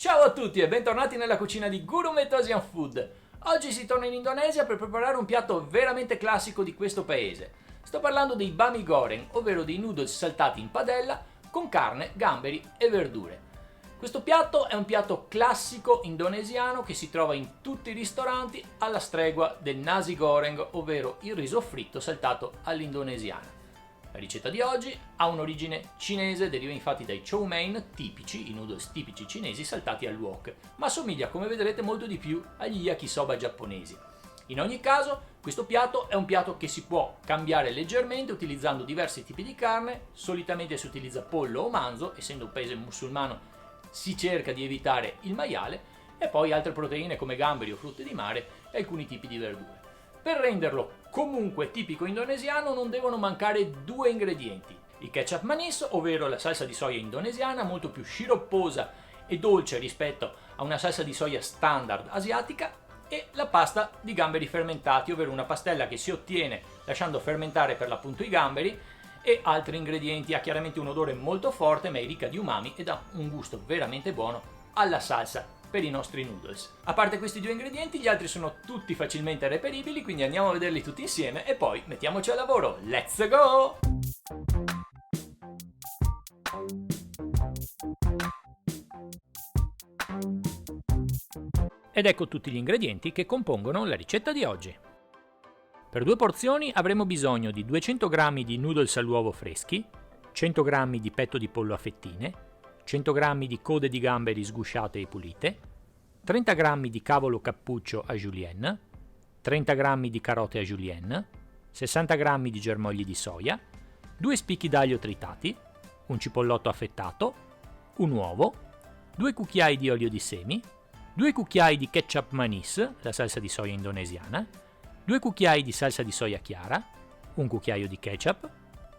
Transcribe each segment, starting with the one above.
Ciao a tutti e bentornati nella cucina di Gourmet Asian Food. Oggi si torna in Indonesia per preparare un piatto veramente classico di questo paese. Sto parlando dei bami goreng, ovvero dei noodles saltati in padella con carne, gamberi e verdure. Questo piatto è un piatto classico indonesiano che si trova in tutti i ristoranti alla stregua del nasi goreng, ovvero il riso fritto saltato all'indonesiana. La ricetta di oggi ha un'origine cinese, deriva infatti dai chow mein tipici, i noodles tipici cinesi saltati al wok, ma somiglia, come vedrete, molto di più agli yakisoba giapponesi. In ogni caso, questo piatto è un piatto che si può cambiare leggermente utilizzando diversi tipi di carne. Solitamente si utilizza pollo o manzo, essendo un paese musulmano si cerca di evitare il maiale, e poi altre proteine come gamberi o frutti di mare e alcuni tipi di verdure. Per renderlo comunque tipico indonesiano non devono mancare due ingredienti: il ketchup manis, ovvero la salsa di soia indonesiana, molto più sciropposa e dolce rispetto a una salsa di soia standard asiatica, e la pasta di gamberi fermentati, ovvero una pastella che si ottiene lasciando fermentare per l'appunto i gamberi e altri ingredienti. Ha chiaramente un odore molto forte ma è ricca di umami e dà un gusto veramente buono alla salsa per i nostri noodles. A parte questi due ingredienti, gli altri sono tutti facilmente reperibili, quindi andiamo a vederli tutti insieme e poi mettiamoci al lavoro. Let's go! Ed ecco tutti gli ingredienti che compongono la ricetta di oggi. Per due porzioni avremo bisogno di 200 g di noodles all'uovo freschi, 100 g di petto di pollo a fettine, 100 g di code di gamberi sgusciate e pulite, 30 g di cavolo cappuccio a julienne, 30 g di carote a julienne, 60 g di germogli di soia, 2 spicchi d'aglio tritati, un cipollotto affettato, un uovo, 2 cucchiai di olio di semi, 2 cucchiai di ketchup manis, la salsa di soia indonesiana, 2 cucchiai di salsa di soia chiara, un cucchiaio di ketchup,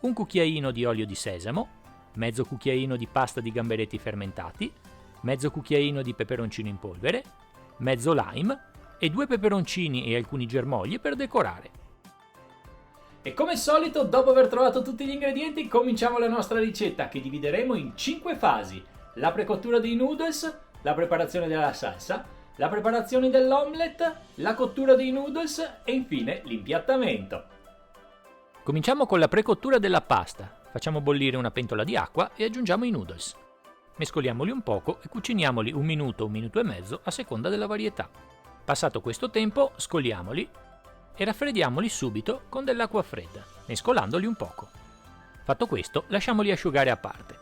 un cucchiaino di olio di sesamo, mezzo cucchiaino di pasta di gamberetti fermentati, mezzo cucchiaino di peperoncino in polvere, mezzo lime e 2 peperoncini e alcuni germogli per decorare. E come al solito, dopo aver trovato tutti gli ingredienti, cominciamo la nostra ricetta che divideremo in 5 fasi: la precottura dei noodles, la preparazione della salsa, la preparazione dell'omelette, la cottura dei noodles e infine l'impiattamento. Cominciamo con la precottura della pasta. Facciamo bollire una pentola di acqua e aggiungiamo i noodles. Mescoliamoli un poco e cuciniamoli un minuto e mezzo a seconda della varietà. Passato questo tempo, scoliamoli e raffreddiamoli subito con dell'acqua fredda, mescolandoli un poco. Fatto questo, lasciamoli asciugare a parte.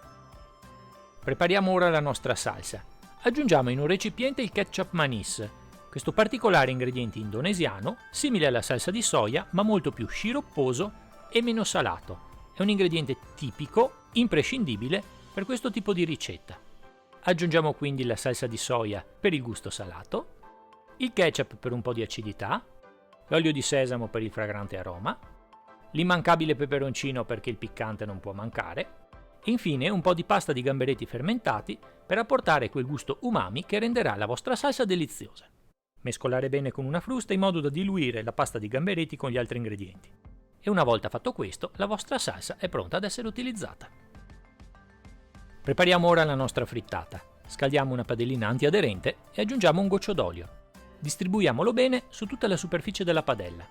Prepariamo ora la nostra salsa. Aggiungiamo in un recipiente il ketchup manis, questo particolare ingrediente indonesiano, simile alla salsa di soia ma molto più sciropposo e meno salato. È un ingrediente tipico, imprescindibile per questo tipo di ricetta. Aggiungiamo quindi la salsa di soia per il gusto salato, il ketchup per un po' di acidità, l'olio di sesamo per il fragrante aroma, l'immancabile peperoncino perché il piccante non può mancare, e infine un po' di pasta di gamberetti fermentati per apportare quel gusto umami che renderà la vostra salsa deliziosa. Mescolare bene con una frusta in modo da diluire la pasta di gamberetti con gli altri ingredienti. E una volta fatto questo, la vostra salsa è pronta ad essere utilizzata. Prepariamo ora la nostra frittata. Scaldiamo una padellina antiaderente e aggiungiamo un goccio d'olio. Distribuiamolo bene su tutta la superficie della padella.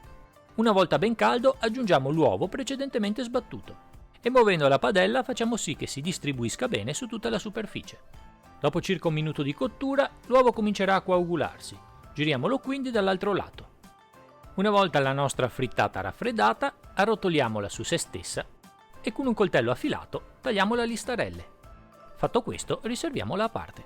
Una volta ben caldo, aggiungiamo l'uovo precedentemente sbattuto e muovendo la padella facciamo sì che si distribuisca bene su tutta la superficie. Dopo circa un minuto di cottura, l'uovo comincerà a coagularsi. Giriamolo quindi dall'altro lato. Una volta la nostra frittata raffreddata, arrotoliamola su se stessa e con un coltello affilato tagliamola a listarelle. Fatto questo, riserviamola a parte.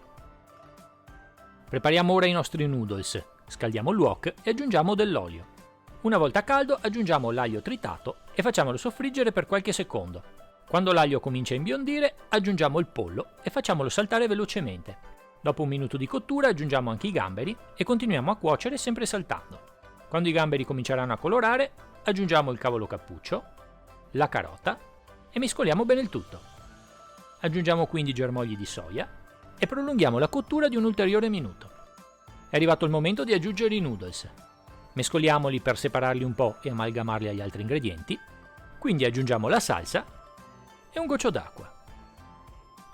Prepariamo ora i nostri noodles. Scaldiamo il wok e aggiungiamo dell'olio. Una volta caldo aggiungiamo l'aglio tritato e facciamolo soffriggere per qualche secondo. Quando l'aglio comincia a imbiondire, aggiungiamo il pollo e facciamolo saltare velocemente. Dopo un minuto di cottura aggiungiamo anche i gamberi e continuiamo a cuocere sempre saltando. Quando i gamberi cominceranno a colorare, aggiungiamo il cavolo cappuccio, la carota e mescoliamo bene il tutto. Aggiungiamo quindi i germogli di soia e prolunghiamo la cottura di un ulteriore minuto. È arrivato il momento di aggiungere i noodles. Mescoliamoli per separarli un po' e amalgamarli agli altri ingredienti, quindi aggiungiamo la salsa e un goccio d'acqua.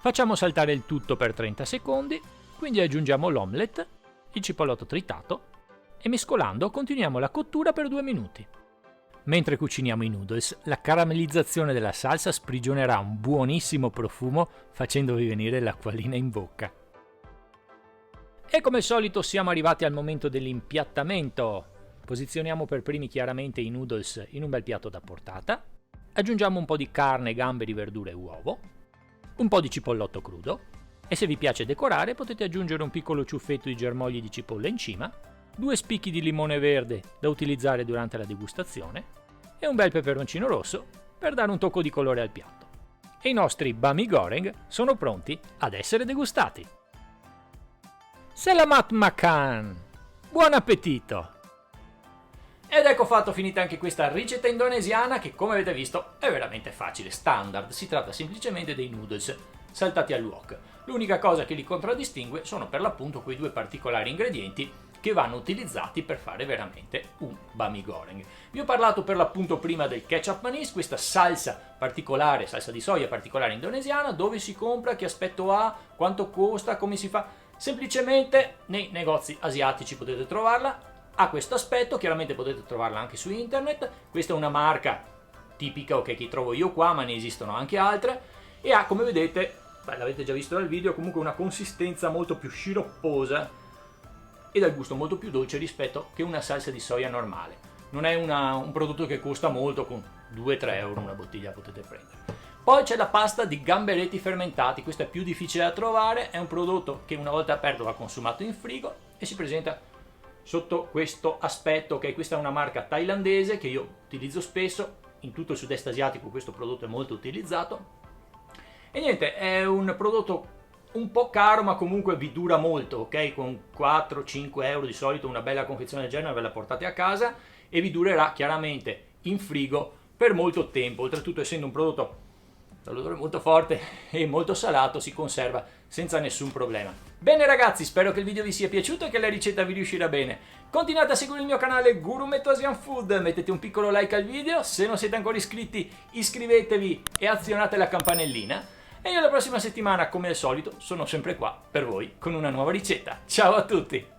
Facciamo saltare il tutto per 30 secondi Quindi aggiungiamo l'omelette, il cipollotto tritato e mescolando continuiamo la cottura per 2 minuti. Mentre cuciniamo i noodles, la caramellizzazione della salsa sprigionerà un buonissimo profumo facendovi venire l'acquolina in bocca. E come al solito siamo arrivati al momento dell'impiattamento. Posizioniamo per primi chiaramente i noodles in un bel piatto da portata, aggiungiamo un po' di carne, gamberi, verdure e uovo, un po' di cipollotto crudo e se vi piace decorare potete aggiungere un piccolo ciuffetto di germogli di cipolla in cima, 2 spicchi di limone verde da utilizzare durante la degustazione e un bel peperoncino rosso per dare un tocco di colore al piatto. E i nostri bami goreng sono pronti ad essere degustati. Selamat makan! Buon appetito! Ed ecco fatto, finita anche questa ricetta indonesiana che, come avete visto, è veramente facile, standard. Si tratta semplicemente dei noodles saltati al wok. L'unica cosa che li contraddistingue sono per l'appunto quei 2 particolari ingredienti che vanno utilizzati per fare veramente un bami goreng. Vi ho parlato per l'appunto prima del ketchup manis, questa salsa particolare, salsa di soia particolare indonesiana, dove si compra, che aspetto ha, quanto costa, come si fa. Semplicemente nei negozi asiatici potete trovarla. Ha questo aspetto, chiaramente potete trovarla anche su internet. Questa è una marca tipica, ok, che trovo io qua, ma ne esistono anche altre, e ha, come vedete, l'avete già visto dal video, comunque una consistenza molto più sciropposa e dal gusto molto più dolce rispetto che una salsa di soia normale. Non è un prodotto che costa molto, con 2-3 euro una bottiglia potete prendere. Poi c'è la pasta di gamberetti fermentati, questo è più difficile da trovare, è un prodotto che una volta aperto va consumato in frigo e si presenta sotto questo aspetto, ok? Questa è una marca thailandese che io utilizzo spesso, in tutto il sud-est asiatico questo prodotto è molto utilizzato. E niente, è un prodotto un po' caro ma comunque vi dura molto, ok? Con 4-5 euro di solito una bella confezione del genere ve la portate a casa e vi durerà chiaramente in frigo per molto tempo. Oltretutto, essendo un prodotto dall'odore molto forte e molto salato, si conserva senza nessun problema. Bene ragazzi, spero che il video vi sia piaciuto e che la ricetta vi riuscirà bene. Continuate a seguire il mio canale Gurumetto Asian Food, mettete un piccolo like al video, se non siete ancora iscritti iscrivetevi e azionate la campanellina. E io la prossima settimana, come al solito, sono sempre qua per voi con una nuova ricetta. Ciao a tutti!